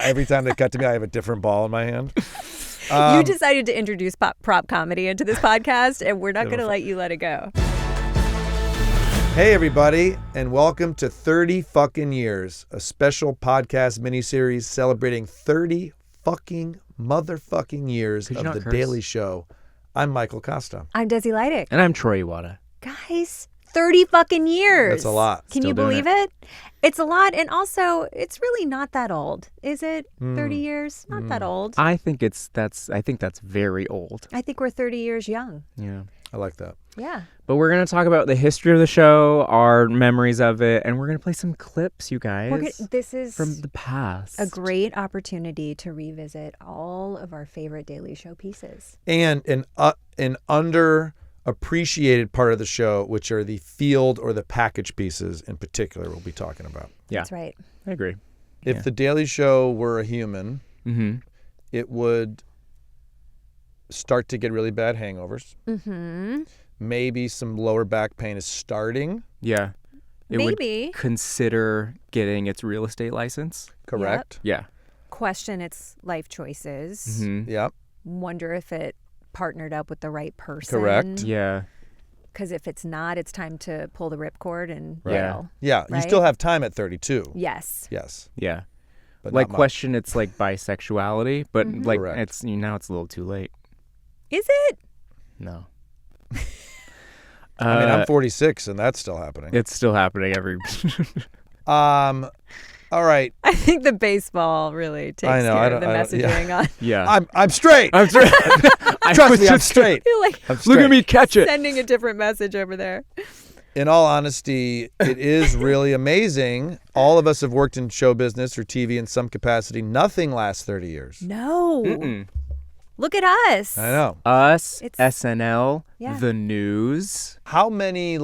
every time they cut to me, I have a different ball in my hand. You decided to introduce prop comedy into this podcast, and we're not going to let you let it go. Hey, everybody, and welcome to 30 fucking years, a special podcast miniseries celebrating 30 fucking motherfucking years of The Daily Show. I'm Michael Costa. I'm Desi Lydic. And I'm Troy Iwata. Guys, 30 fucking years. That's a lot. Can you believe it? It's a lot, and also, it's really not that old, is it? 30 years? Not that old. I think that's very old. I think we're 30 years young. Yeah. I like that. Yeah. But we're going to talk about the history of the show, our memories of it, and we're going to play some clips, you guys. This is from the past. A great opportunity to revisit all of our favorite Daily Show pieces. And an underappreciated part of the show, which are the field or the package pieces in particular we'll be talking about. Yeah. That's right. I agree. If The Daily Show were a human, it would start to get really bad hangovers. Mm-hmm. Maybe some lower back pain is starting. Yeah. It Maybe. would consider getting its real estate license. Correct. Yeah. Question its life choices. Mm-hmm. Yep. Wonder if it partnered up with the right person. Correct. Yeah. Because if it's not, it's time to pull the ripcord and Right. bail. Yeah. Right? You still have time at 32. Yes. Yes. Yeah. But Like not much. question its like bisexuality, but like Correct. it's now it's a little too late. Is it? No. I mean, I'm 46 and that's still happening. It's still happening every All right. I think the baseball really takes I know, care I of don't- the I don't- messaging on. Yeah. I'm straight. I'm sorry. Trust me, I'm straight. You're like I'm Look straight. at me catch it. sending a different message over there. In all honesty, it is really amazing. All of us have worked in show business or TV in some capacity. Nothing lasts 30 years. No. Mm-mm. Look at us. I know. Us, It's- SNL, Yeah. the news. How many,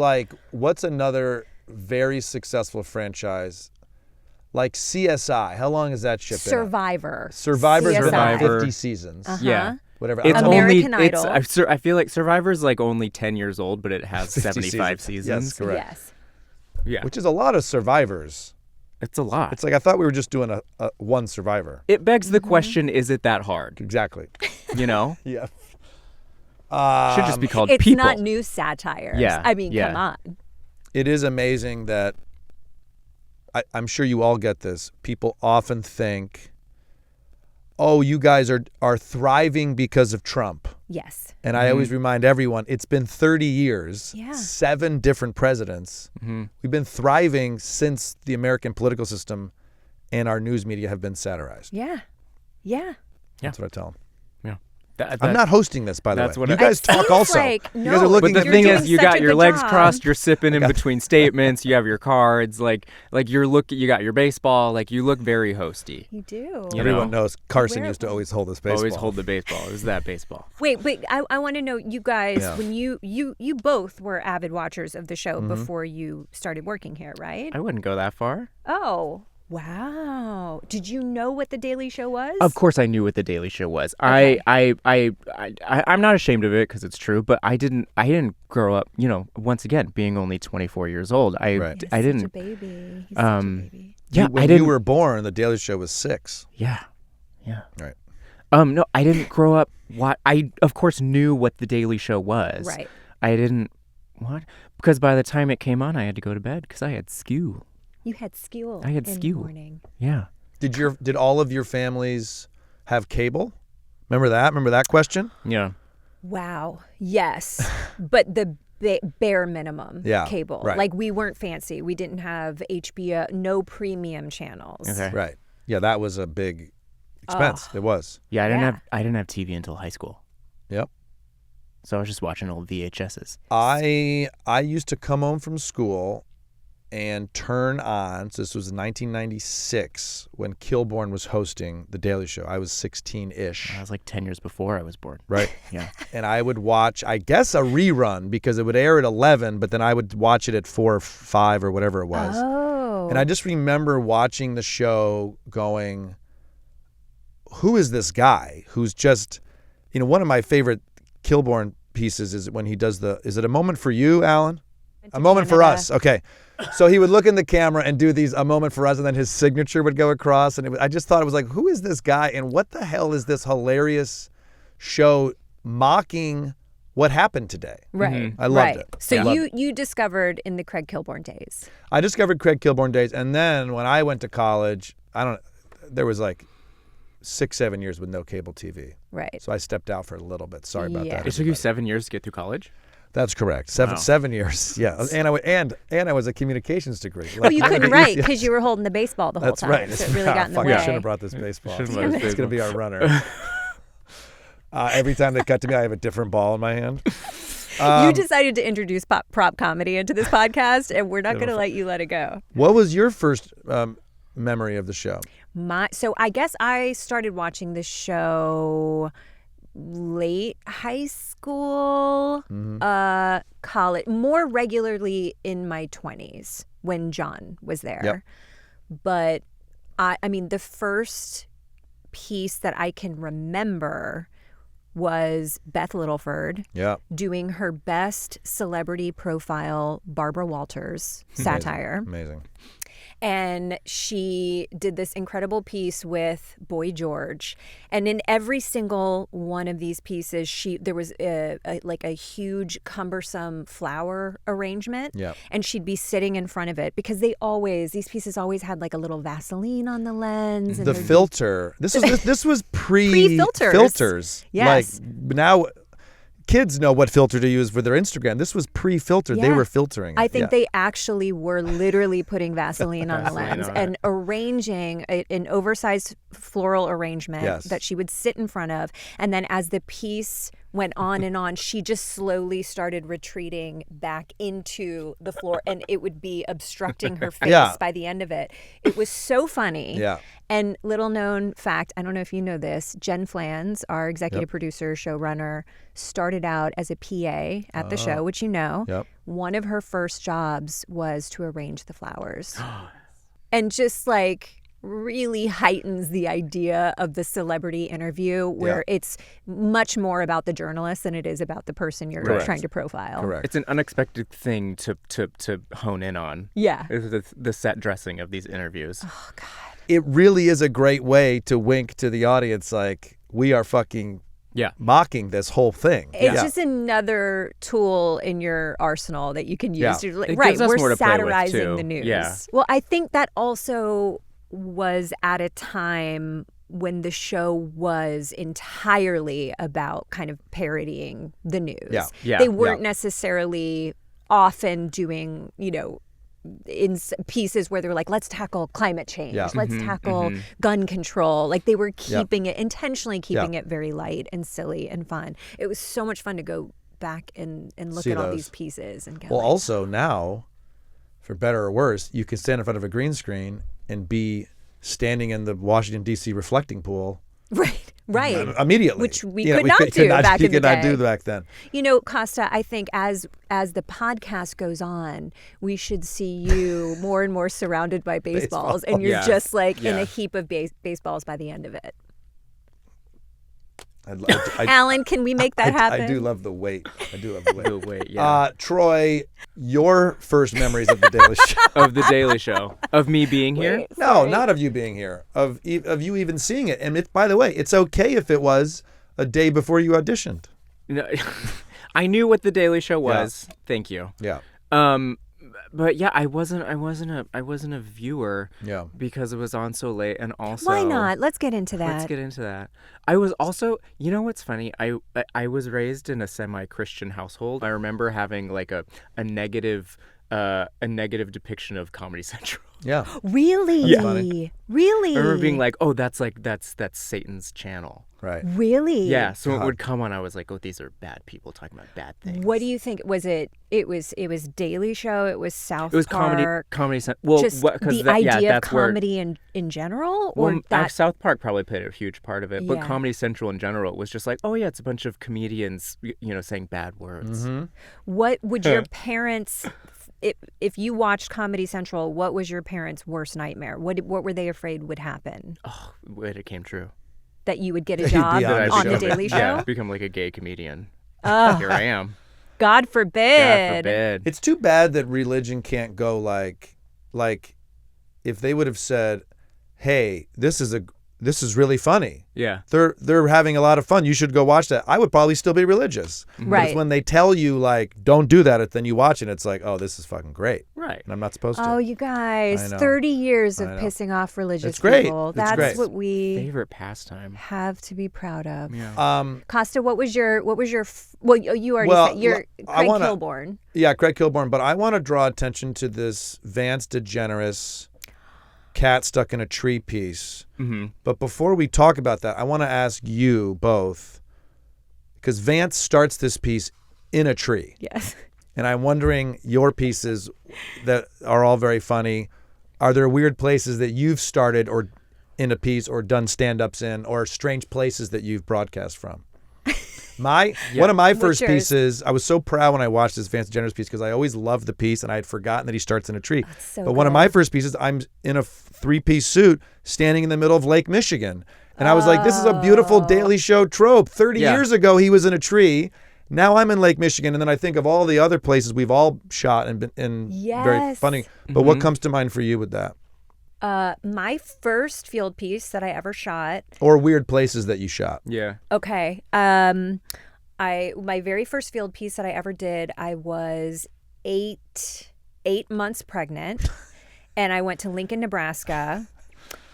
what's another very successful franchise? Like CSI. How long has that shit been? Survivor. Survivor's been on Survivor. 50 seasons. Yeah. Whatever. It's American only Idol. I feel like Survivor's like only 10 years old, but it has 50 75 seasons. seasons. Yes, correct. Yes. Yeah. Which is a lot of survivors. It's a lot. It's like I thought we were just doing a one survivor. It begs the question, is it that hard? Exactly. You know? Yeah. Should just be called It's People. not news satire. Yeah, I mean, yeah. come on. It is amazing that I'm sure you all get this. People often think, oh, you guys are thriving because of Trump. Yes. And I always remind everyone, it's been 30 years, Yeah. 7 different presidents. We've been thriving since the American political system and our news media have been satirized. Yeah. Yeah. That's what I tell them. Yeah. I'm not hosting this, by the That's way. what You it guys seems talk also. like- you no, guys are looking But the at thing me. is, you doing got such a your good legs job. crossed, you're sipping in between statements, you have your cards, like you got your baseball, like you look very hosty. You do. You Everyone know? knows Carson Where- used to always hold this baseball. Always hold the baseball. It was that baseball. Wait, I want to know, you guys, Yeah. when you both were avid watchers of the show before you started working here, right? I wouldn't go that far. Oh, wow. Did you know what The Daily Show was? Of course, I knew what the Daily Show was. Okay. I'm not ashamed of it because it's true. But I didn't grow up. You know, once again, being only 24 years old, Right. He's I such a didn't. baby. He's such a baby. Yeah, When I didn't. you were born, the Daily Show was 6. Yeah. Right. No, I didn't grow up. I of course knew what the Daily Show was. Right. I didn't. What? Because by the time it came on, I had to go to bed because I had school. You had school. I had in school. the morning. Yeah. Did all of your families have cable? Remember that? Remember that question? Yeah. Wow. Yes. But the bare minimum Yeah, cable. right. Like, we weren't fancy. We didn't have HBO, no premium channels. Okay. Right. Yeah, that was a big expense. It was. Yeah. Yeah. I didn't have TV until high school, Yep. so I was just watching old VHSs. I used to come home from school and turn on, so this was 1996 when Kilborn was hosting The Daily Show. I was 16-ish, I was like 10 years before I was born. right? Yeah. And I would watch, I guess, a rerun because it would air at 11, but then I would watch it at 4 or 5 or whatever it was. Oh. And I just remember watching the show going, who is this guy who's just, one of my favorite Kilborn pieces is when he does is it A Moment for You, Alan? A moment for us. Okay. So he would look in the camera and do these, a moment for us, and then his signature would go across. And I just thought it was like, who is this guy? And what the hell is this hilarious show mocking what happened today? Right. I loved it. So you discovered in the Craig Kilborn days. I discovered Craig Kilborn days. And then when I went to college, there was like 6-7 years with no cable TV. Right. So I stepped out for a little bit. Sorry about that. It took you 7 years to get through college? That's correct. Seven years. Yeah. And I was a communications degree. Well, you couldn't write because you were holding the baseball the whole That's time. right. So it really got in the way. I should have brought this baseball. It's going to be our runner. Every time they cut to me, I have a different ball in my hand. You decided to introduce prop comedy into this podcast, and we're not going to let you let it go. What was your first memory of the show? So I guess I started watching the show late high school, college, more regularly in my 20s when John was there. Yep. But I mean, the first piece that I can remember was Beth Littleford doing her best celebrity profile Barbara Walters satire. Amazing. And she did this incredible piece with Boy George. And in every single one of these pieces, there was a huge, cumbersome flower arrangement. Yep. And she'd be sitting in front of it because these pieces always had like a little Vaseline on the lens. And the filter. This was pre-filters. Filters. Yes. Like now, kids know what filter to use for their Instagram. This was pre-filtered. They were filtering it. I think they actually were literally putting Vaseline on the lens and arranging an oversized floral arrangement that she would sit in front of. And then as the piece went on and on, she just slowly started retreating back into the floor, and it would be obstructing her face by the end of it. It was so funny. Yeah. And little known fact, I don't know if you know this, Jen Flans, our executive producer, showrunner, started out as a PA at the show, which you know. Yep. One of her first jobs was to arrange the flowers. And just like really heightens the idea of the celebrity interview where it's much more about the journalist than it is about the person you're trying to profile. Correct. It's an unexpected thing to hone in on. Yeah. The set dressing of these interviews. Oh, God. It really is a great way to wink to the audience like, we are fucking mocking this whole thing. It's just another tool in your arsenal that you can use. It Right, gives us we're more to play with, satirizing too. the news. Yeah. Well, I think that also was at a time when the show was entirely about kind of parodying the news. They weren't necessarily often doing, in pieces where they were like, let's tackle climate change, let's tackle gun control. Like they were keeping it, intentionally keeping it very light and silly and fun. It was so much fun to go back and look at all these pieces. And go also now, for better or worse, you can stand in front of a green screen and be standing in the Washington, D.C. reflecting pool. Right. Immediately. Which we could not do back in the day. We could not do back then. Costa, I think as the podcast goes on, we should see you more and more surrounded by baseballs. And you're just like in a heap of baseballs by the end of it. Alan, can we make that happen? I do love the weight. The weight, Troy, your first memories of The Daily Show. Of The Daily Show. Of me being here? No, not of you being here. Of you even seeing it. And by the way, it's okay if it was a day before you auditioned. No, I knew what The Daily Show was. Thank you. Yeah. But yeah, I wasn't a viewer. Yeah. Because it was on so late, and also why not? Let's get into that. I was also, what's funny? I was raised in a semi-Christian household. I remember having like a negative depiction of Comedy Central. Yeah. Really? Yeah. Really? I remember being like, oh, that's Satan's channel. Right. Really? Yeah. So it would come on. I was like, oh, these are bad people talking about bad things. What do you think? Was it was Daily Show? It was South Park? It was Comedy Central. Well, just the idea of comedy in general? Or South Park probably played a huge part of it. But Comedy Central in general was just like, oh, yeah, it's a bunch of comedians, saying bad words. Mm-hmm. What would your parents... If you watched Comedy Central, what was your parents' worst nightmare? What were they afraid would happen? Oh, it came true. That you would get a job on The Daily Show? Yeah, become like a gay comedian. Here I am. God forbid. God forbid. It's too bad that religion can't go like if they would have said, hey, this is really funny. Yeah. They're having a lot of fun. You should go watch that. I would probably still be religious. Right. But it's when they tell you, like, don't do that, then you watch it, it's like, oh, this is fucking great. Right. And I'm not supposed to. Oh, you guys, I know. 30 years of pissing off religious It's great. people. It's That's great. what we Favorite pastime. have to be proud of. Yeah. Costa, what was your well, you already said you're Craig Kilborn. Yeah, Craig Kilborn, but I want to draw attention to this Vance DeGeneres cat stuck in a tree piece. Mm-hmm. But before we talk about that, I want to ask you both, because Vance starts this piece in a tree. Yes. And I'm wondering, your pieces that are all very funny, are there weird places that you've started or in a piece or done stand-ups in, or strange places that you've broadcast from? One of my first pieces, I was so proud when I watched this Vance DeGeneres piece because I always loved the piece and I had forgotten that he starts in a tree. So but one of my first pieces, I'm in a three-piece suit standing in the middle of Lake Michigan. And I was like, this is a beautiful Daily Show trope. 30 years ago, he was in a tree. Now I'm in Lake Michigan. And then I think of all the other places we've all shot and been very funny. But what comes to mind for you with that? My first field piece that I ever shot. Or weird places that you shot. Yeah. Okay. My very first field piece that I ever did, I was eight months pregnant, and I went to Lincoln, Nebraska.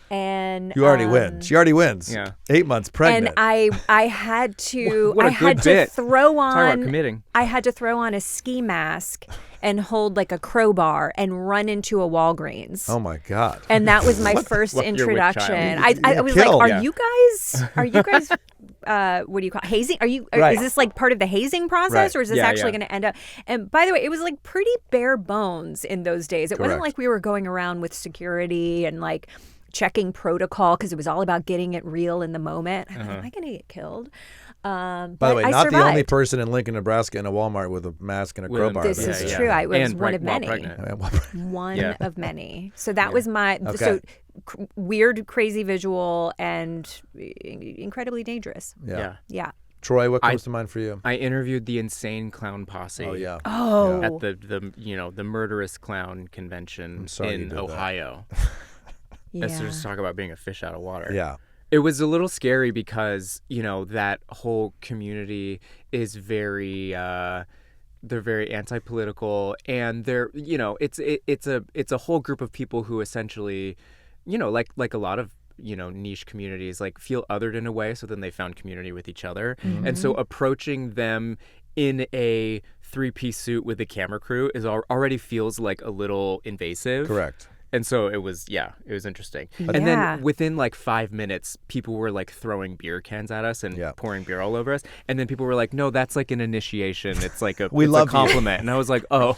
And you already win. She already wins. Yeah. 8 months pregnant. And I had to What a good bit. throw Talk about on committing. I had to throw on a ski mask and hold like a crowbar and run into a Walgreens. Oh my God. And that was my first You're with introduction. child. I was Killed. like, Yeah. are you guys what do you call it? Hazing? Right. Is this like part of the hazing process, Right. or is this actually going to end up? And by the way, it was like pretty bare bones in those days. It wasn't Correct. like we were going around with security and like checking protocol, because it was all about getting it real in the moment. I'm like, am I going to get killed? By the way, not the only person in Lincoln, Nebraska in a Walmart with a mask and a crowbar. This is true. I was one of many. One Of many. So that was my weird, crazy visual and incredibly dangerous. Yeah. Troy, what comes to mind for you? I interviewed the Insane Clown Posse. Oh yeah. Oh. At the murderous clown convention in Ohio. Let's just talk about being a fish out of water. Yeah. It was a little scary because, that whole community is very they're very anti-political, and they're, it's a whole group of people who essentially, like a lot of niche communities, like feel othered in a way, so then they found community with each other. Mm-hmm. And so approaching them in a three-piece suit with a camera crew already feels like a little invasive. Correct. And so it was interesting. Yeah. And then within like 5 minutes, people were like throwing beer cans at us and pouring beer all over us. And then people were like, no, that's like an initiation. It's like a compliment. And I was like, oh.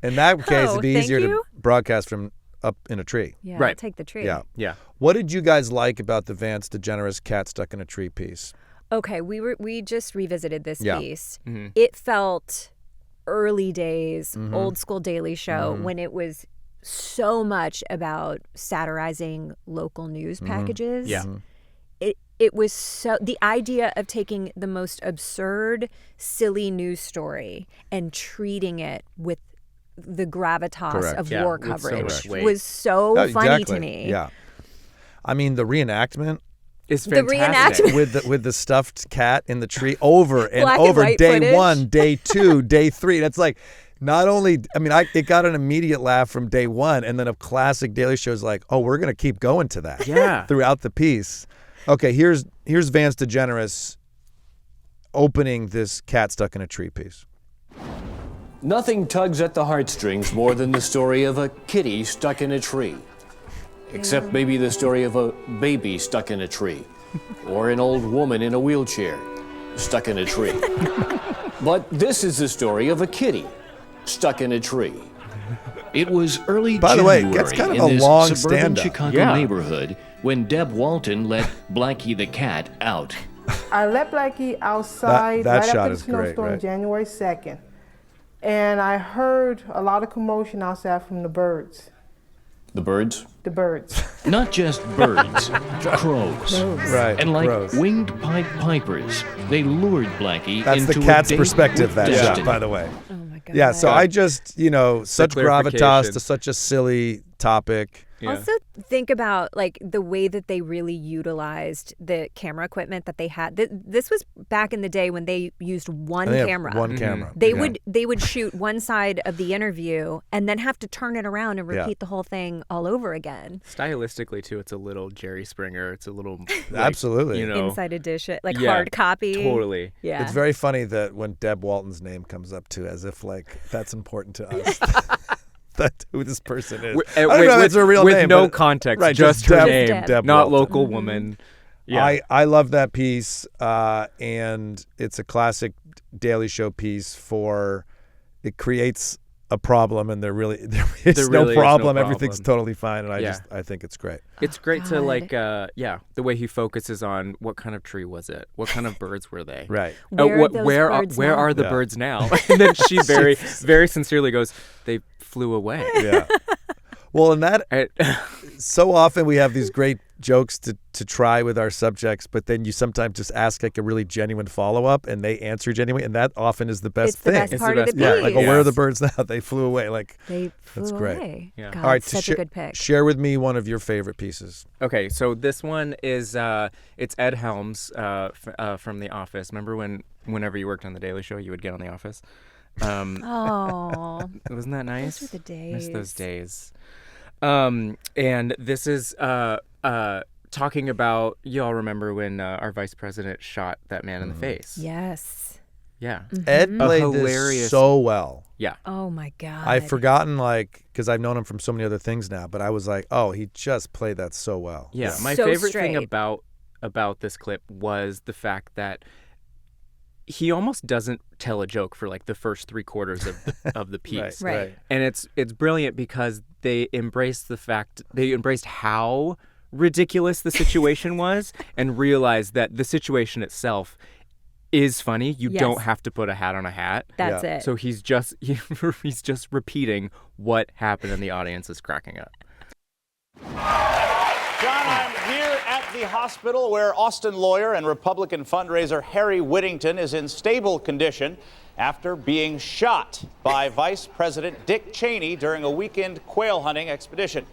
In that case, it'd be easier to broadcast from up in a tree. Yeah, right. Take the tree. Yeah. What did you guys like about the Vance DeGeneres cat stuck in a tree piece? Okay, we just revisited this piece. Mm-hmm. It felt early days, old school Daily Show, when it was so much about satirizing local news packages. Yeah. It was so, the idea of taking the most absurd, silly news story and treating it with the gravitas of war coverage was so funny to me. Yeah. I mean, the reenactment is fantastic. The reenactment with the stuffed cat in the tree over and Black over, and white day footage. 1, day 2, day 3. That's like, not only, I mean, it got an immediate laugh from day 1, and then a classic Daily Show is like, oh, we're going to keep going to that throughout the piece. Okay, here's Vance DeGeneres opening this cat stuck in a tree piece. Nothing tugs at the heartstrings more than the story of a kitty stuck in a tree. Except maybe the story of a baby stuck in a tree, or an old woman in a wheelchair stuck in a tree. But this is the story of a kitty stuck in a tree. It was early By the January way, it's kind of in a this long suburban stand-up. Chicago neighborhood when Deb Walton let Blackie the cat out. I let Blackie outside That right shot after is the great, snowstorm, right? January 2nd. And I heard a lot of commotion outside from the birds. The birds? The birds. Not just birds, crows. Right. And like crows. winged pied pipers, they lured Blackie That's into the cat's a date perspective, with that shot, destiny. by the way. Oh my god. Yeah, so I just, such gravitas clarification. to such a silly topic. Yeah. Also think about like the way that they really utilized the camera equipment that they had. This was back in the day when they used one They have camera. One camera. They Yeah. would shoot one side of the interview and then have to turn it around and repeat the whole thing all over again. Stylistically, too, it's a little Jerry Springer. It's a little like, Absolutely. Inside edition, like Yeah, hard copy. Totally. Yeah. It's very funny that when Deb Walton's name comes up too, as if like that's important to us. That who this person is. I don't know if it's her real with name. no but- context, right, just her Deb, name, Deb not Walton. local woman. Yeah. I love that piece, and it's a classic Daily Show piece for it creates a problem, and there really There no really is problem. no Everything's problem. totally fine, and Yeah. I think it's great. It's great to God. like, the way he focuses on what kind of tree was it, what kind of birds were they, Right. Where are those where birds where now? are the Yeah. birds now? And then she very very sincerely goes, they flew away. Yeah. Well, and that And- so often we have these great jokes to try with our subjects, but then you sometimes just ask like a really genuine follow-up and they answer genuinely, and that often is the best It's the thing. best It's part the of the best piece. part. Yeah, like, well, where are the birds now? They flew away. Like, They flew That's great. away. Yeah. God, all right, such a good pick. share with me one of your favorite pieces. Okay, so this one is it's Ed Helms from The Office. Remember whenever you worked on The Daily Show, you would get on The Office? Oh, Wasn't that nice? those were the days. Miss those days. And this is talking about, y'all remember when our vice president shot that man in the face? Yes. Yeah. Ed played this hilarious- so well. Yeah. Oh my God. I've forgotten, like, because I've known him from so many other things now, but I was like, oh, he just played that so well. Yeah. My So favorite thing straight. about this clip was the fact that he almost doesn't tell a joke for like the first 3/4 of the piece. Right. And it's brilliant because they embraced how ridiculous the situation was and realized that the situation itself is funny. You Yes. don't have to put a hat on a hat. That's Yeah. it. So he's just repeating what happened and the audience is cracking up. John, I'm here at the hospital where Austin lawyer and Republican fundraiser Harry Whittington is in stable condition after being shot by Vice President Dick Cheney during a weekend quail hunting expedition.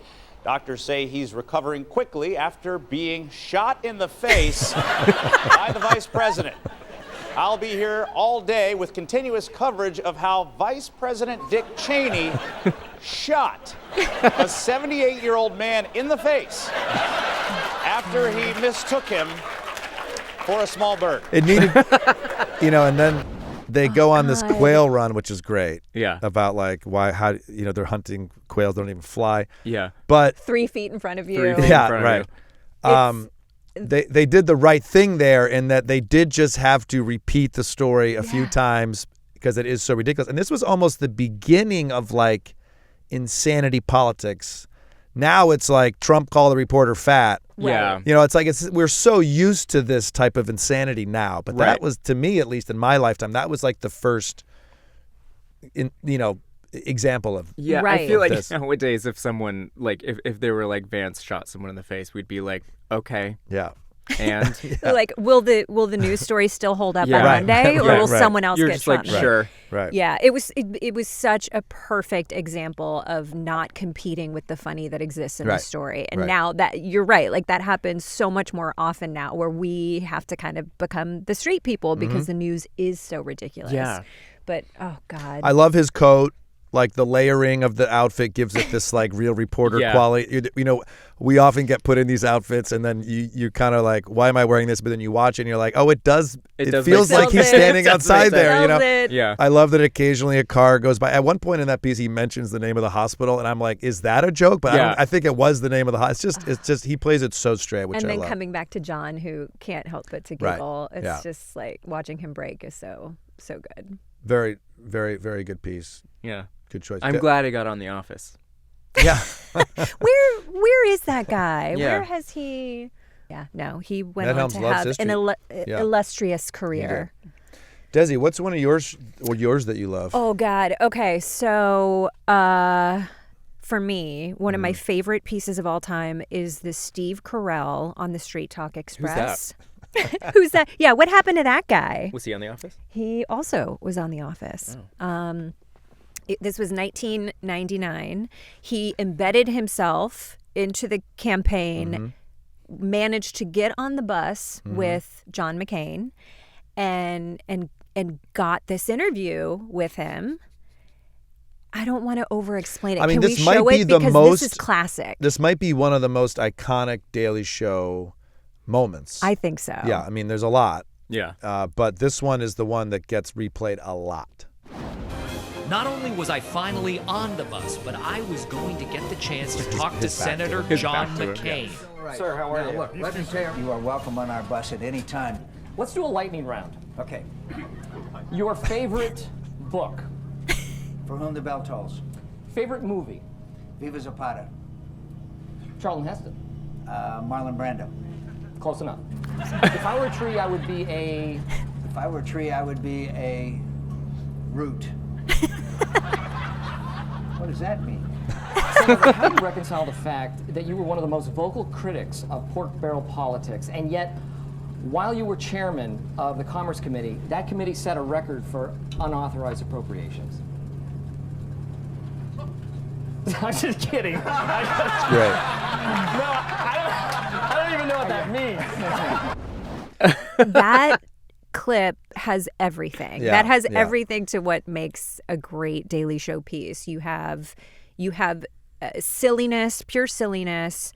Doctors say he's recovering quickly after being shot in the face by the vice president. I'll be here all day with continuous coverage of how Vice President Dick Cheney shot a 78-year-old man in the face after he mistook him for a small bird. It needed, and then they go on this quail run, which is great. Yeah. About like how they're hunting quails, don't even fly. Yeah. But 3 feet in front of you. 3 feet. yeah, front of right. They did the right thing there in that they did just have to repeat the story a few times because it is so ridiculous. And this was almost the beginning of like insanity politics. Now it's like Trump called the reporter fat. Yeah. It's like we're so used to this type of insanity now. But that Right. was, to me, at least in my lifetime, that was like the first, example of. Yeah, I Right. feel like This. nowadays if someone like if they were like Vance shot someone in the face, we'd be like, okay, Yeah. and Like, will the news story still hold up Yeah. on Right. Monday, or Right. will Right. someone else you're get just shot? like, in the sure. Right. Yeah, it was such a perfect example of not competing with the funny that exists in the Right. story. And Right. now that you're right, like that happens so much more often now, where we have to kind of become the street people because the news is so ridiculous. Yeah. But oh God, I love his coat. Like the layering of the outfit gives it this like real reporter Yeah. quality. We often get put in these outfits and then you kind of like, why am I wearing this? But then you watch it and you're like, oh, it does. It does feels make like he's sense. standing It does outside make there. Sells it. Yeah. I love that occasionally a car goes by. At one point in that piece, he mentions the name of the hospital, and I'm like, is that a joke? But Yeah. I think it was the name of the hospital. It's just he plays it so straight, which and I then love. coming back to John, who can't help but to Right. giggle. It's Yeah. just like watching him break is so good. Very, very, very good piece. Yeah. Good choice. I'm glad he got on The Office. Yeah. Where is that guy? Yeah. Where has he? Yeah, no, he went Ned on Helms to loves have history. an Yeah. illustrious career. Desi, what's one of yours that you love? Oh God. Okay, so for me, one of my favorite pieces of all time is the Steve Carell on the Straight Talk Express. Who's that? Yeah, what happened to that guy? Was he on The Office? He also was on The Office. Oh. This was 1999. He embedded himself into the campaign, managed to get on the bus with John McCain, and got this interview with him. I don't want to over-explain it. I mean, Can this we might show be it? the Because most. this is classic. This might be one of the most iconic Daily Show moments. I think so. Yeah, I mean, there's a lot. Yeah. But this one is the one that gets replayed a lot. Not only was I finally on the bus, but I was going to get the chance to talk to Senator John McCain. Sir, how are you? Look, let me tell you, you are welcome on our bus at any time. Let's do a lightning round. Okay. Your favorite book? For whom the bell tolls. Favorite movie? Viva Zapata. Charlton Heston. Marlon Brando. Close enough. If I were a tree, I would be a... If I were a tree, I would be a root. What does that mean? Senator, how do you reconcile the fact that you were one of the most vocal critics of pork barrel politics, and yet, while you were chairman of the Commerce Committee, that committee set a record for unauthorized appropriations? I'm just kidding. Great. No, I don't even know what that means. That clip has everything. Yeah, that has yeah. everything to what makes a great Daily Show piece. You have silliness, pure silliness.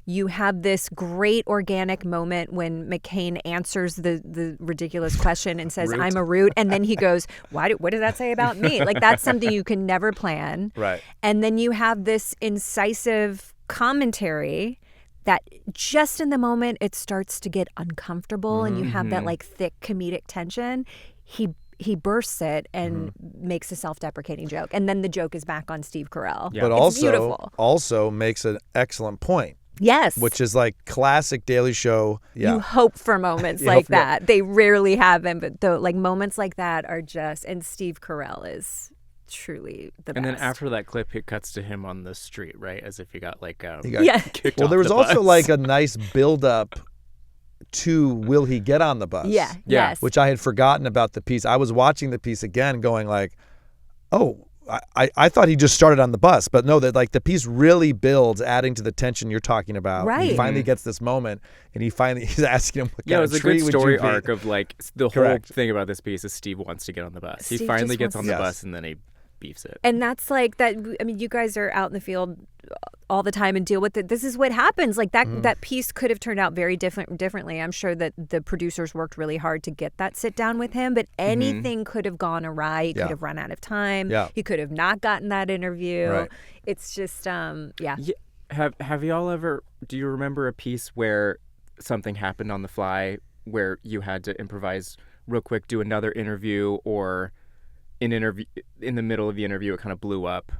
You have this great organic moment when McCain answers the ridiculous question and says, "I'm a root," and then he goes, what does that say about me? Like, that's something you can never plan. Right. And then you have this incisive commentary that just in the moment it starts to get uncomfortable and you have that like thick comedic tension. He bursts it and makes a self-deprecating joke, and then the joke is back on Steve Carell. Yeah. But It's beautiful. also makes an excellent point. Yes. Which is like classic Daily Show. Yeah. You hope for moments You like hope for that. They rarely have them, but like moments like that are just, and Steve Carell is truly the best. And then after that clip, it cuts to him on the street, right? As if he got like kicked Well, off there was the also bus. like a nice build-up to will he get on the bus? Yeah. Yes. Which I had forgotten about the piece. I was watching the piece again going like, oh, I thought he just started on the bus, but no, that like the piece really builds, adding to the tension you're talking about. Right. He finally gets this moment, and he's asking him what Yeah, kind it was of a tree good would story you be? arc of like the Correct. whole thing about this piece is Steve wants to get on the bus. He Steve finally just gets on wants the to- bus and then he beefs it. And that's like that. I mean, you guys are out in the field all the time and deal with it. This is what happens. Like that piece could have turned out very differently. I'm sure that the producers worked really hard to get that sit down with him, but anything could have gone awry. He could have run out of time. Yeah. He could have not gotten that interview. Right. It's just, yeah. Have y'all ever? Do you remember a piece where something happened on the fly where you had to improvise real quick, do another interview, or in the middle of the interview it kind of blew up?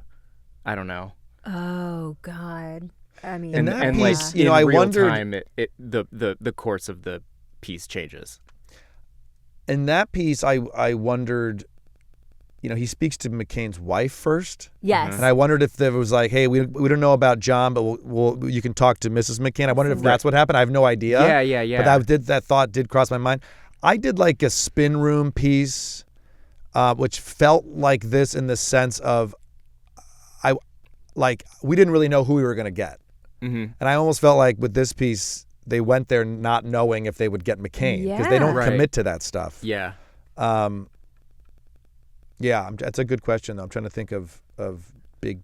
I don't know. Oh God. I mean, And that and piece, like you know, in I real wondered- time, the course of the piece changes. In that piece, I wondered, you know, he speaks to McCain's wife first. yes. And I wondered if there was like, hey, we don't know about John, but you can talk to Mrs. McCain. I wondered if that's what happened. I have no idea. Yeah. But that thought did cross my mind. I did like a spin room piece, which felt like this in the sense of, we didn't really know who we were going to get. And I almost felt like with this piece, they went there not knowing if they would get McCain because they don't Right. commit to that stuff. Yeah. That's a good question, though. I'm trying to think of big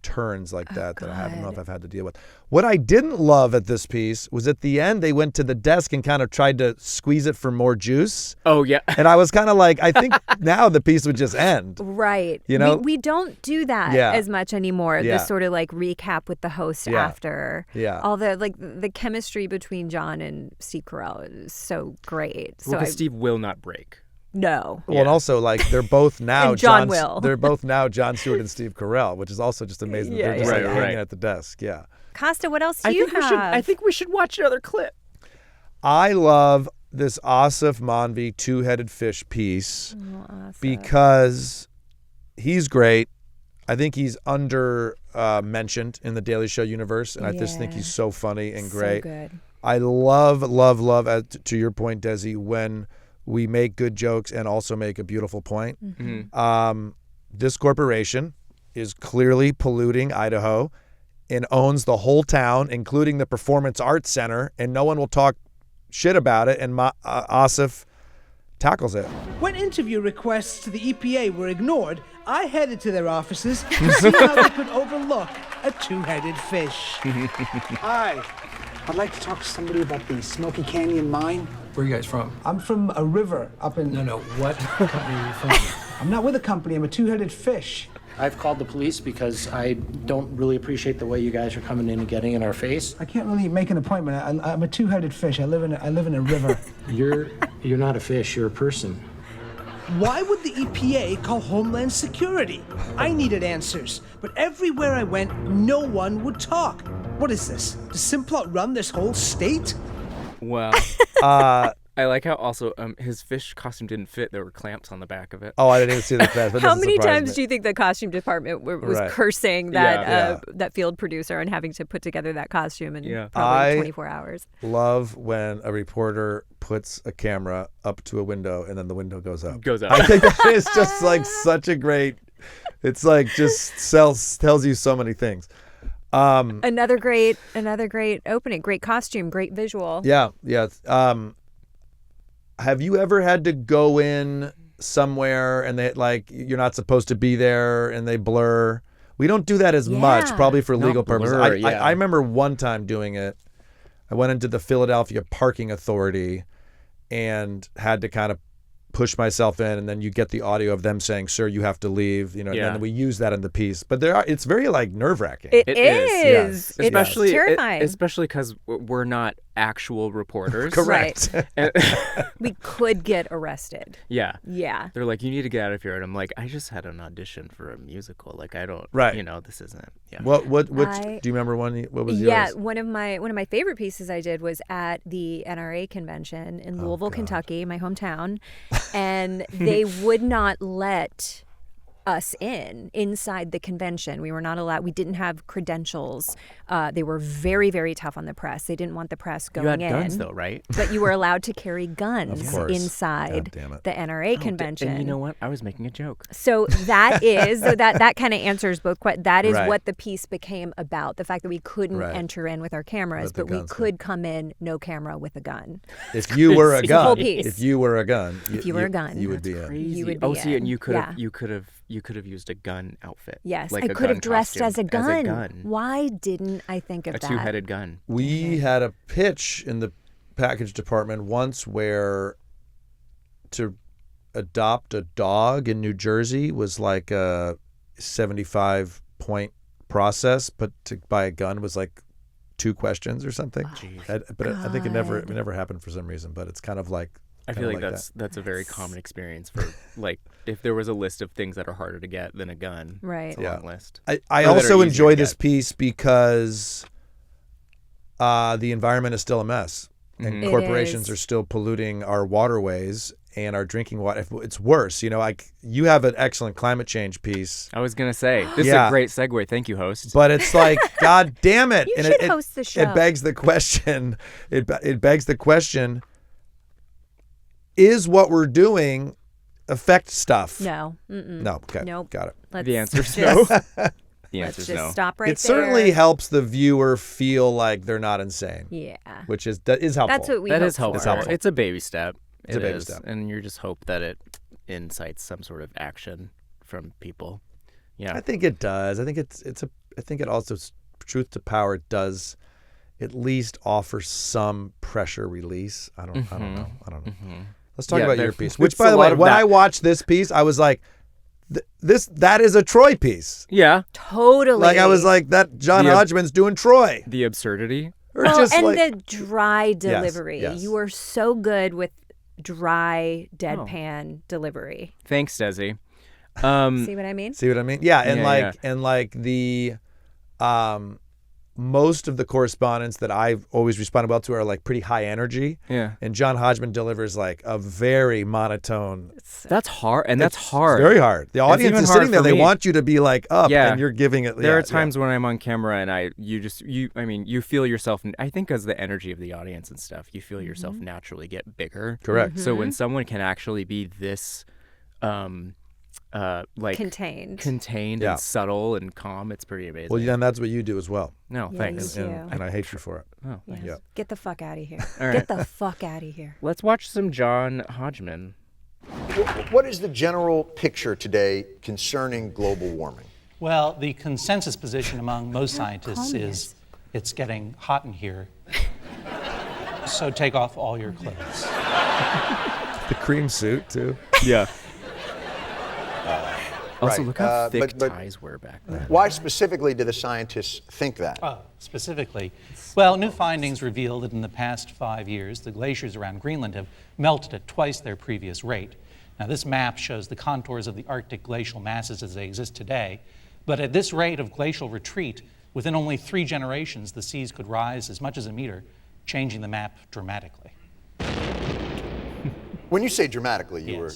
turns like that I don't know if I've had to deal with. What I didn't love at this piece was at the end, they went to the desk and kind of tried to squeeze it for more juice. Oh, yeah. And I was kind of like, I think now the piece would just end. Right. You know? We don't do that Yeah. as much anymore. Yeah. This sort of like recap with the host Yeah. after. Yeah. All the chemistry between John and Steve Carell is so great. So Because Steve will not break. no. Well, and also like they're both now And John will. They're both now John Stewart and Steve Carell, which is also just amazing. Yeah, They're just yeah, like yeah. hanging at the desk. Yeah. Costa, what else do you have? I think we should watch another clip. I love this Asif Manvi two-headed fish piece Oh, awesome. because he's great. I think he's under mentioned in the Daily Show universe, and I just think he's so funny and great. So good. I love, to your point, Desi, when we make good jokes and also make a beautiful point. This corporation is clearly polluting Idaho and owns the whole town, including the Performance Arts Center, and no one will talk shit about it, and Asif tackles it. When interview requests to the EPA were ignored, I headed to their offices to see how they could overlook a two-headed fish. Hi. I'd like to talk to somebody about the Smoky Canyon mine. Where are you guys from? I'm from a river up in... No, what company are you from? I'm not with a company, I'm a two-headed fish. I've called the police because I don't really appreciate the way you guys are coming in and getting in our face. I can't really make an appointment. I'm a two-headed fish. I live in a river. You're not a fish, you're a person. Why would the EPA call Homeland Security? I needed answers, but everywhere I went, no one would talk. What is this? Does Simplot run this whole state? Well, I like how also his fish costume didn't fit. There were clamps on the back of it. Oh, I didn't even see the clamps. How many times do you think the costume department was cursing that that field producer and having to put together that costume in probably 24 hours? Love when a reporter puts a camera up to a window and then the window goes up. I think that is just like such a great. It's like just tells you so many things. Another great opening, great costume, great visual. Yeah. Have you ever had to go in somewhere and they you're not supposed to be there and they blur? We don't do that as much, probably for legal purposes. I remember one time doing it. I went into the Philadelphia Parking Authority and had to kind of push myself in, and then you get the audio of them saying, "Sir, you have to leave." And then we use that in the piece. But it's very nerve-wracking. It is. Yes. Especially, it's terrifying. Especially because we're not actual reporters. Correct. Right. We could get arrested. Yeah. Yeah. They're like, "You need to get out of here," and I'm like, "I just had an audition for a musical. Like, I don't. Right. This isn't." Yeah. What do you remember one? What was yours? Yeah, one of my favorite pieces I did was at the NRA convention in Louisville, Kentucky, my hometown, and they would not let us inside the convention. We were not allowed. We didn't have credentials. They were very, very tough on the press. They didn't want the press going in. You had guns though, right? But you were allowed to carry guns inside the NRA convention. And you know what? I was making a joke. So that is that kind of answers both. That is what the piece became about. The fact that we couldn't enter in with our cameras, but we could come in no camera with a gun. If you were a gun, whole piece. if you were a gun, you would be in. You would be and you could have used a gun outfit. Yes, like I could have dressed as a gun. Why didn't I think of that? A two-headed gun. We had a pitch in the package department once where to adopt a dog in New Jersey was like a 75-point process, but to buy a gun was like 2 questions or something. But I think it never happened for some reason. But it's kind of like. I feel like that's a very common experience for if there was a list of things that are harder to get than a gun. Right. It's a long list. I also enjoy this piece because the environment is still a mess, and corporations are still polluting our waterways and our drinking water. It's worse. You have an excellent climate change piece. I was gonna say this is a great segue. Thank you, host. But it's like, God damn it! You should host the show. It begs the question. It begs the question. Is what we're doing affect stuff? No. No. Okay. Nope. Got it. The answer's no. The Let's answer's just no. stop right there. It certainly helps the viewer feel like they're not insane. Yeah. That is helpful. That's what we That hope is helpful. for. It's a baby step. It's a baby step. And you just hope that it incites some sort of action from people. Yeah. I think it does. I think I think it also, truth to power, does at least offer some pressure release. I don't know. Mm-hmm. Let's talk about your piece. Which, by the way, when I watched this piece, I was like, that is a Troy piece. Yeah. Totally. I was like, that John Hodgman's doing Troy. The absurdity. The dry delivery. Yes. You are so good with dry, deadpan delivery. Thanks, Desi. See what I mean? Yeah, and the most of the correspondents that I've always responded well to are like pretty high energy. Yeah. And John Hodgman delivers like a very monotone. That's hard. And that's hard. Very hard. The audience is sitting there. They want you to be like up and you're giving it. There are times when I'm on camera and you feel yourself, I think as the energy of the audience and stuff, you feel yourself naturally get bigger. Correct. So when someone can actually be this, like contained and subtle and calm, it's pretty amazing. Well, and that's what you do as well. No, thanks. And I hate you for it. Oh, thanks. Yeah. Get the fuck out of here. All right. Get the fuck out of here. Let's watch some John Hodgman. What is the general picture today concerning global warming? Well, the consensus position among most scientists is it's getting hot in here. So take off all your clothes. The cream suit, too. Yeah. Also, Right. look how thick but ties were back then. Why specifically do the scientists think that? Specifically? Well, new findings reveal that in the past 5 years, the glaciers around Greenland have melted at twice their previous rate. Now, this map shows the contours of the Arctic glacial masses as they exist today. But at this rate of glacial retreat, within only 3 generations, the seas could rise as much as a meter, changing the map dramatically. When you say dramatically, you were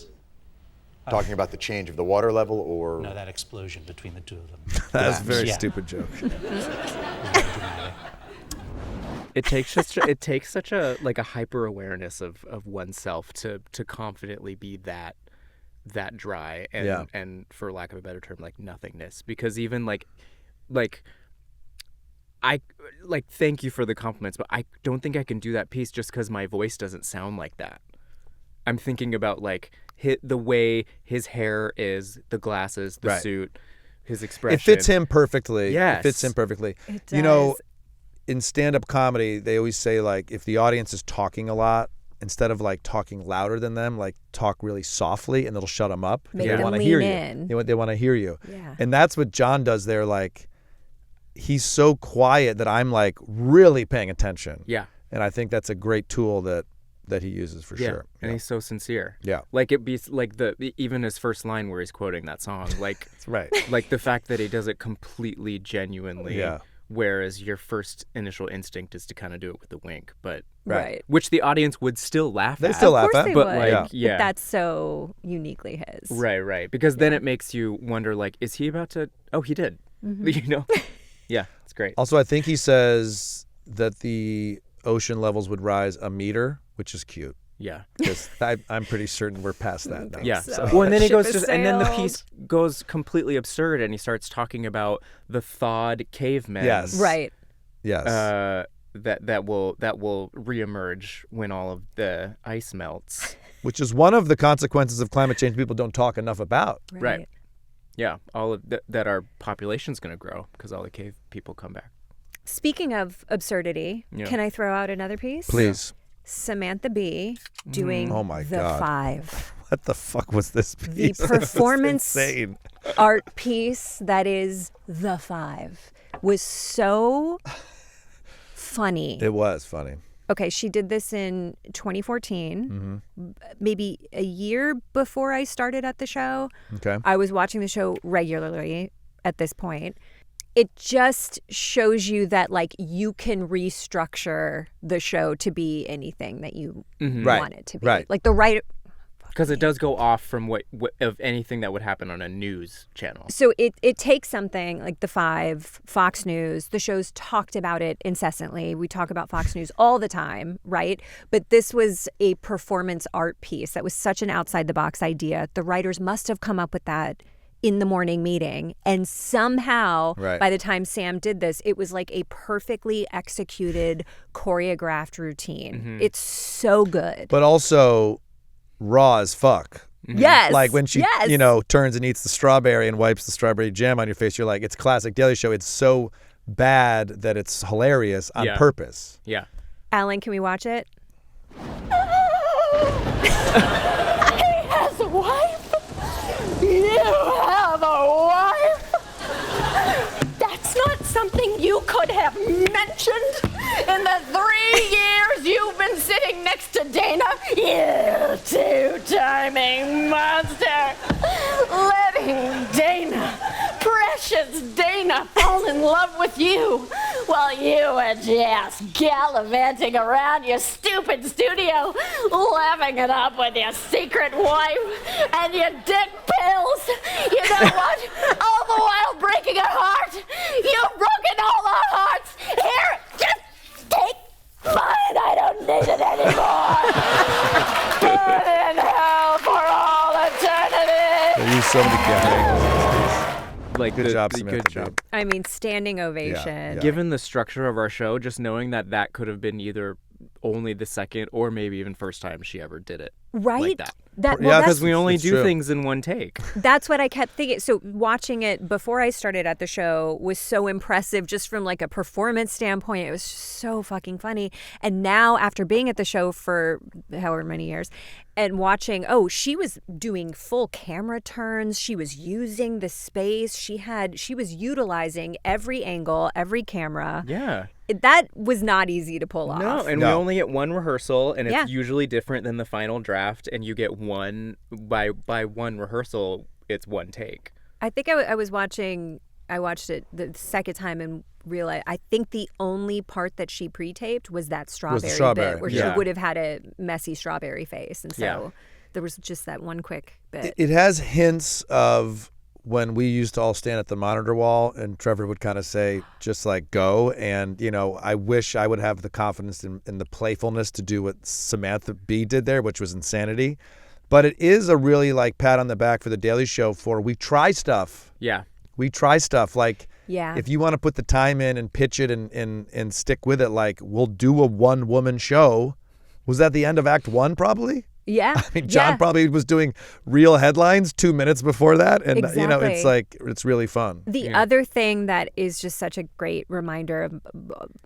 talking about the change of the water level, or no, that explosion between the two of them. That's a very stupid joke. It takes such a like a hyper awareness of oneself to confidently be that dry and for lack of a better term, like nothingness. Because even like I thank you for the compliments, but I don't think I can do that piece just because my voice doesn't sound like that. I'm thinking about like the way his hair is, the glasses, the suit, his expression. It fits him perfectly. Yes. It fits him perfectly. It does. You know, in stand-up comedy, they always say like if the audience is talking a lot, instead of like talking louder than them, like talk really softly and it'll shut them up. Make they them want to lean hear in. you. They want to hear you. Yeah. And that's what John does there. Like he's so quiet that I'm like really paying attention. Yeah. And I think that's a great tool that he uses for sure. And he's so sincere. Yeah. Like it be like even his first line where he's quoting that song, like right. Like the fact that he does it completely genuinely. Yeah. Whereas your first initial instinct is to kind of do it with a wink, but Right. which the audience would still laugh at. They still laugh Of course at, they but would. like But that's so uniquely his. Right. Because then it makes you wonder, like, is he about to? Oh, he did. You know. Yeah, it's great. Also, I think he says that the ocean levels would rise a meter, which is cute. Yeah. Because I'm pretty certain we're past that now. Yeah. So. Well, and then he Ship goes has and then the sailed. piece goes completely absurd, and he starts talking about the thawed cavemen. Yes. Right. Yes. That will reemerge when all of the ice melts. Which is one of the consequences of climate change people don't talk enough about. Right. Yeah. All of that our population's going to grow because all the cave people come back. Speaking of absurdity, can I throw out another piece? Please. Samantha Bee doing Oh my The God. Five. What the fuck was this The piece? performance insane. art piece that is The Five was so funny. It was funny. Okay, she did this in 2014, maybe a year before I started at the show. Okay. I was watching the show regularly at this point. It just shows you that like you can restructure the show to be anything that you want it to be. Right. Like the right. Because it does go off from what of anything that would happen on a news channel. So it takes something like The Five, Fox News. The show's talked about it incessantly. We talk about Fox News all the time, right? But this was a performance art piece that was such an outside the box idea. The writers must have come up with that in the morning meeting. And somehow, by the time Sam did this, it was like a perfectly executed, choreographed routine. It's so good. But also raw as fuck. Yes. Like when she, turns and eats the strawberry and wipes the strawberry jam on your face, you're like, it's classic Daily Show. It's so bad that it's hilarious on purpose. Yeah. Alan, can we watch it? He has a wife? You have a wife? That's not something you could have mentioned in the 3 years you've been sitting next to Dana? You two-timing monster! Letting Dana, precious does Dana fall in love with you while you are just gallivanting around your stupid studio, laughing it up with your secret wife and your dick pills? You know what? All the while breaking her heart. You've broken all our hearts. Here, just take mine. I don't need it anymore. Put in hell for all eternity. They use so many camera angles. Like good job, Samantha. Good job. I mean, standing ovation. Yeah. Given the structure of our show, just knowing that could have been either only the second or maybe even first time she ever did it. Right? Like that. Well, because we only it's do true. things in one take. That's what I kept thinking. So watching it before I started at the show was so impressive just from like a performance standpoint. It was so fucking funny. And now after being at the show for however many years and watching, she was doing full camera turns. She was using the space. She was utilizing every angle, every camra. Yeah. That was not easy to pull off. No, and we only get one rehearsal, and it's usually different than the final draft, and you get one, by one rehearsal, it's one take. I think I watched it the second time and realized, I think the only part that she pre-taped was that strawberry bit where she would have had a messy strawberry face. And so there was just that one quick bit. It has hints of when we used to all stand at the monitor wall and Trevor would kind of say, just like go. And, I wish I would have the confidence and the playfulness to do what Samantha Bee did there, which was insanity. But it is a really like pat on the back for The Daily Show for we try stuff. Yeah. We try stuff like if you want to put the time in and pitch it and stick with it, like we'll do a one-woman show. Was that the end of Act 1 probably? Yeah. I mean, John probably was doing real headlines 2 minutes before that. And, Exactly. it's like, it's really fun. The other thing that is just such a great reminder of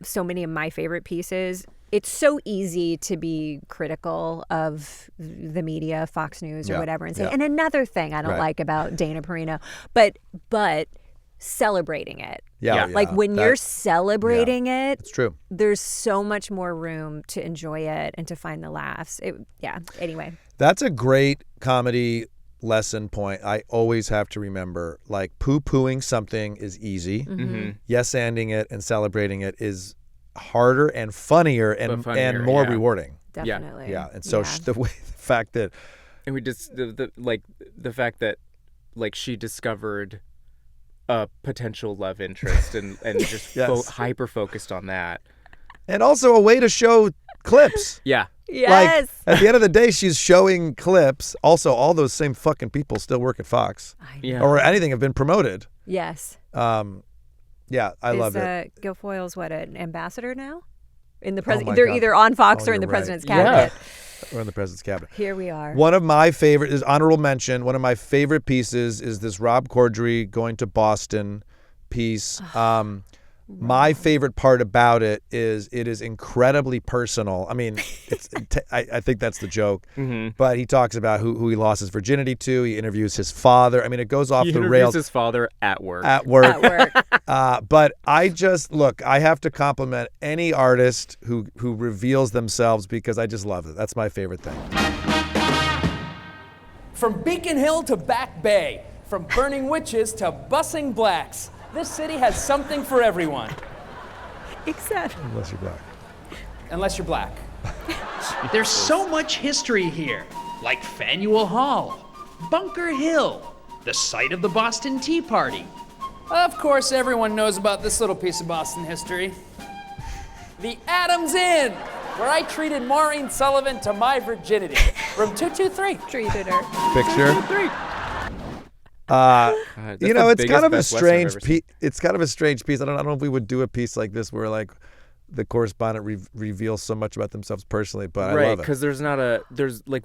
so many of my favorite pieces, it's so easy to be critical of the media, Fox News or whatever, and say, and another thing I don't like about Dana Perino, but celebrating it. Like when you're celebrating it, it's true. There's so much more room to enjoy it and to find the laughs. Anyway. That's a great comedy lesson point. I always have to remember, like poo-pooing something is easy. Mm-hmm. Yes-anding it and celebrating it is harder and funnier and more rewarding. Definitely. Yeah. And so the fact that, and we just the fact that like she discovered a potential love interest and just hyper focused on that, and also a way to show clips. Yes. Like, at the end of the day, she's showing clips. Also, all those same fucking people still work at Fox, or anything have been promoted. Yes. I love it. Guilfoyle's an ambassador now? In the president, my they're God. either on Fox or in the president's cabinet. We're in the president's cabinet. Here we are. One of my favorite is honorable mention. One of my favorite pieces is this Rob Corddry going to Boston piece. My favorite part about it is incredibly personal. I mean, I think that's the joke. Mm-hmm. But he talks about who he lost his virginity to. He interviews his father. I mean, it goes off the rails. He interviews his father at work. But I have to compliment any artist who reveals themselves because I just love it. That's my favorite thing. From Beacon Hill to Back Bay, from burning witches to bussing blacks, this city has something for everyone. Except unless you're black. Unless you're black. There's so much history here, like Faneuil Hall, Bunker Hill, the site of the Boston Tea Party. Of course, everyone knows about this little piece of Boston history. The Adams Inn, where I treated Maureen Sullivan to my virginity. Room 223. Treated her. Picture. 223. It's kind of a strange piece. It's kind of a strange piece. I don't know if we would do a piece like this where like the correspondent reveals so much about themselves personally, but I love it. Right, because there's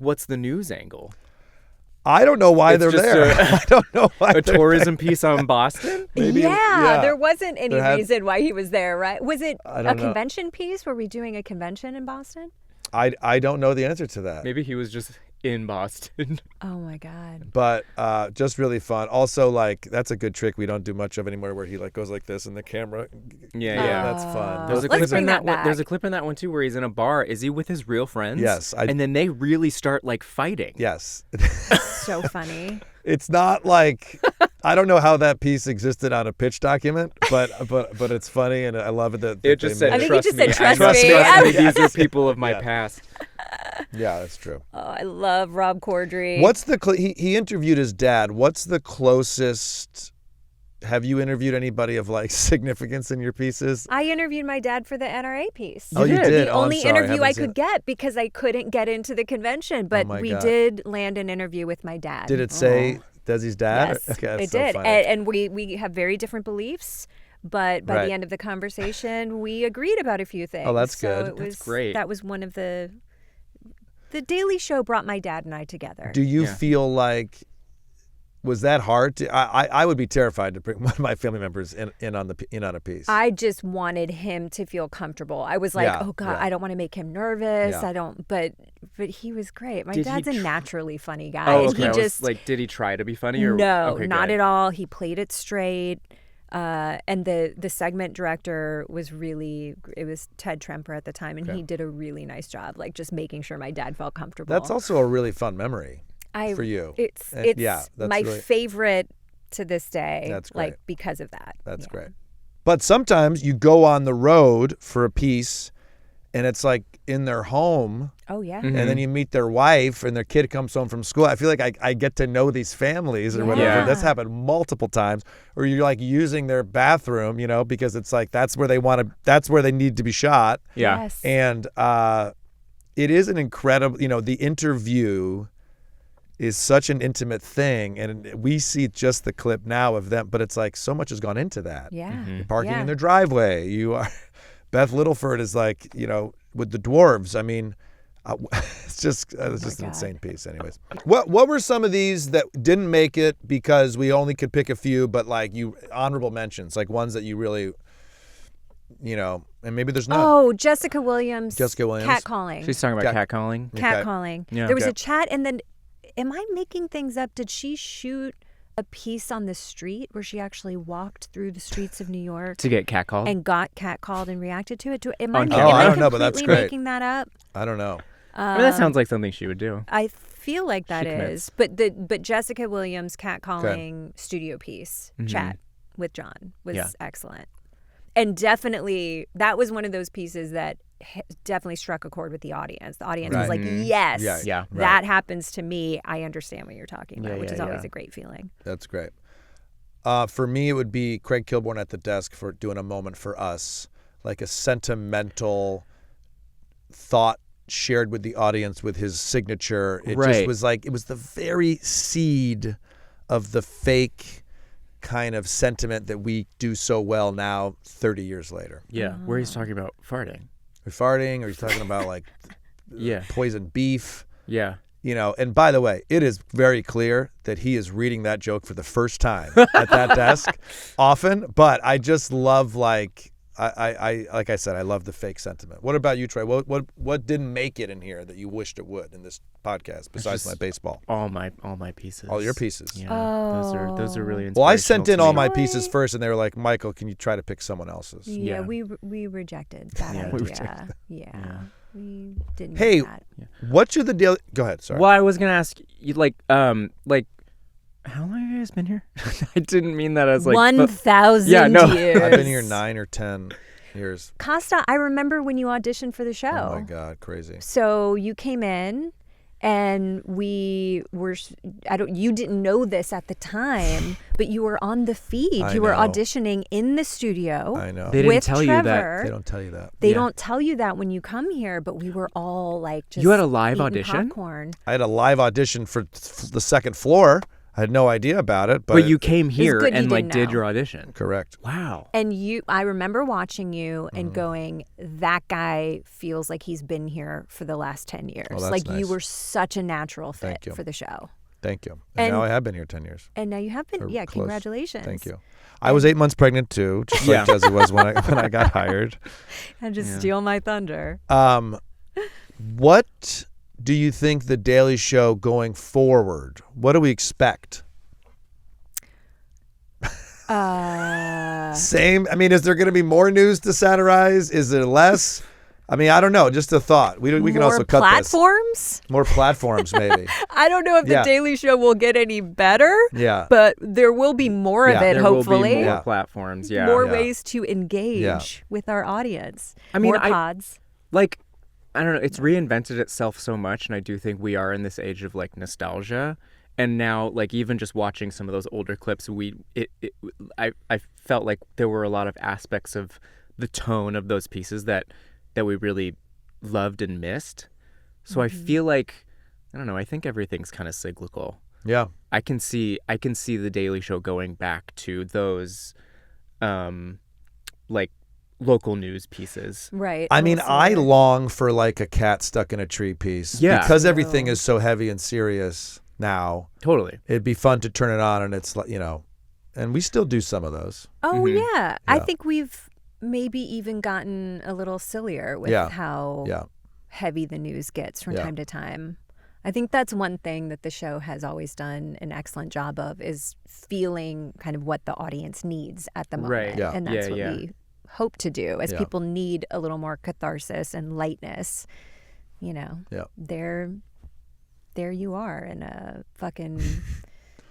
what's the news angle? I don't know why they're there. I don't know why. A tourism piece on Boston? Maybe, there wasn't any reason why he was there, right? Was it a convention piece? Were we doing a convention in Boston? I don't know the answer to that. Maybe he was just in Boston. Oh my God. But just really fun. Also, like, that's a good trick we don't do much of anymore where he like goes like this in the camera. Yeah. That's fun. There's a clip in that one. There's a clip in that one too where he's in a bar. Is he with his real friends? Yes. And then they really start like fighting. Yes. So funny. It's not like I don't know how that piece existed on a pitch document, but it's funny and I love it that it just said. I think trust it just me. said trust me. These are people of my past. Yeah, that's true. Oh, I love Rob Corddry. What's the he interviewed his dad? What's the closest? Have you interviewed anybody of like significance in your pieces? I interviewed my dad for the NRA piece. Oh, you did? The Oh, I'm only sorry, interview I could get because I couldn't get into the convention. But we did land an interview with my dad. Did it say Desi's dad? Yes, Okay, that's it so did. funny. And we have very different beliefs. But by the end of the conversation, we agreed about a few things. Oh, that's so good. That's great. That was one of the Daily Show brought my dad and I together. Do you feel like, was that hard? I would be terrified to bring one of my family members in on a piece. I just wanted him to feel comfortable. I was like, oh God, I don't want to make him nervous. Yeah. I don't, but he was great. My Did dad's he a naturally funny guy. Oh, And okay. he I was just like, did he try to be funny? Or no, okay, not good. at all. He played it straight. And the segment director was it was Ted Tremper at the time, and he did a really nice job, like just making sure my dad felt comfortable. That's also a really fun memory for you. It's that's my really, favorite to this day. That's great. Like because of that. That's great. But sometimes you go on the road for a piece, and it's like in their home. Oh yeah. And then you meet their wife and their kid comes home from school. I feel like I get to know these families or whatever. Yeah. That's happened multiple times. Or you're like using their bathroom, because it's like that's where they need to be shot. Yeah. Yes. And it is an incredible, the interview is such an intimate thing. And we see just the clip now of them, but it's like so much has gone into that. Yeah. You're parking in their driveway. You are, Beth Littleford is like, with the dwarves. I mean, it's just an insane piece. Anyways, what were some of these that didn't make it because we only could pick a few, but like honorable mentions, like ones that you really, and maybe there's none. Oh, Jessica Williams. Catcalling. She's talking about catcalling. Catcalling. Yeah. There was a chat, and then, am I making things up? Did she shoot a piece on the street where she actually walked through the streets of New York to get catcalled and got catcalled and reacted to it? Am I don't know, but that's great. Making that up? I don't know. That sounds like something she would do. I feel like that is, but Jessica Williams catcalling studio piece chat with John was excellent, and definitely that was one of those pieces that definitely struck a chord with the audience. The audience was like, yes, that happens to me. I understand what you're talking about, which is always a great feeling. That's great. For me, it would be Craig Kilborn at the desk for doing a moment for us, like a sentimental thought shared with the audience with his signature. It just was like, it was the very seed of the fake kind of sentiment that we do so well now 30 years later. Yeah, where he's talking about farting. Or he's talking about like poisoned beef. Yeah. And by the way, it is very clear that he is reading that joke for the first time at that desk often, but I just love like I said, I love the fake sentiment. What about you, Troy? What didn't make it in here that you wished it would in this podcast besides my baseball? All my pieces. All your pieces. Yeah. Those are really inspirational. Well, I sent in all my pieces first, and they were like, Michael, can you try to pick someone else's? Yeah. we rejected that idea. Yeah. We didn't. Hey, that. what should the deal? Go ahead. Sorry. Well, I was gonna ask you, how long have you guys been here? I didn't mean that as like 1,000 years. I've been here 9 or 10 years. Costa, I remember when you auditioned for the show. Oh my God, crazy. So you came in and you didn't know this at the time, but you were on the feed. You were auditioning in the studio. I know. They didn't tell you that. They don't tell you that. They don't tell you that when you come here, but we were all like just You had a live eating audition? popcorn. I had a live audition for the second floor. I had no idea about it, but you came here good and you like did your audition. Correct. Wow. And I remember watching you and going, that guy feels like he's been here for the last 10 years. Oh, that's like nice. You were such a natural fit for the show. Thank you. And now I have been here 10 years. And now you have been. Yeah, close. Congratulations. Thank you. I was 8 months pregnant too, just like Desi was when I got hired. And just steal my thunder. What do you think the Daily Show going forward? What do we expect? Same. I mean, is there going to be more news to satirize? Is there less? I mean, I don't know. Just a thought. We can also cut platforms? More platforms, maybe. I don't know if The Daily Show will get any better. Yeah. But there will be more of it, hopefully. Will be more platforms, More ways to engage with our audience. I mean, more pods. I don't know. It's reinvented itself so much, and I do think we are in this age of like nostalgia. And now, like even just watching some of those older clips, I felt like there were a lot of aspects of the tone of those pieces that we really loved and missed. So I feel like, I don't know, I think everything's kind of cyclical. Yeah. I can see The Daily Show going back to those like local news pieces. Right. I mean, I long for like a cat stuck in a tree piece. Yeah. Because everything is so heavy and serious now. Totally. It'd be fun to turn it on and it's like, and we still do some of those. Oh, yeah. I think we've maybe even gotten a little sillier with how heavy the news gets from time to time. I think that's one thing that the show has always done an excellent job of, is feeling kind of what the audience needs at the moment. Right. Yeah. And that's what we hope to do, as people need a little more catharsis and lightness. There you are in a fucking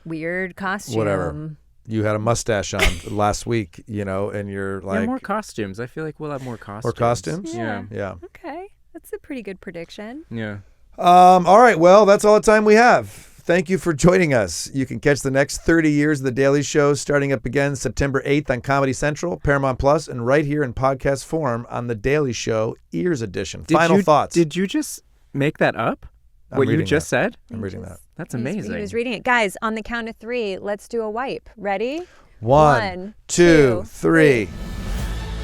weird costume. Whatever. You had a mustache on last week, and you're like... more costumes. I feel like we'll have more costumes. More costumes? Yeah. Okay. That's a pretty good prediction. Yeah. All right. Well, that's all the time we have. Thank you for joining us. You can catch the next 30 years of The Daily Show starting up again September 8th on Comedy Central, Paramount Plus, and right here in podcast form on The Daily Show Ears Edition. Final thoughts. Did you just make that up? What you just said? I'm reading that. That's amazing. He was reading it. Guys, on the count of 3, let's do a wipe. Ready? 1, 2, 3.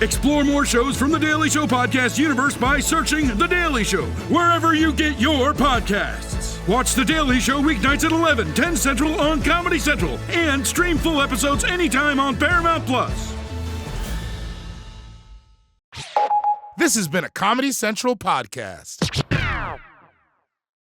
Explore more shows from The Daily Show podcast universe by searching The Daily Show wherever you get your podcasts. Watch The Daily Show weeknights at 11, 10 Central on Comedy Central, and stream full episodes anytime on Paramount Plus. This has been a Comedy Central podcast.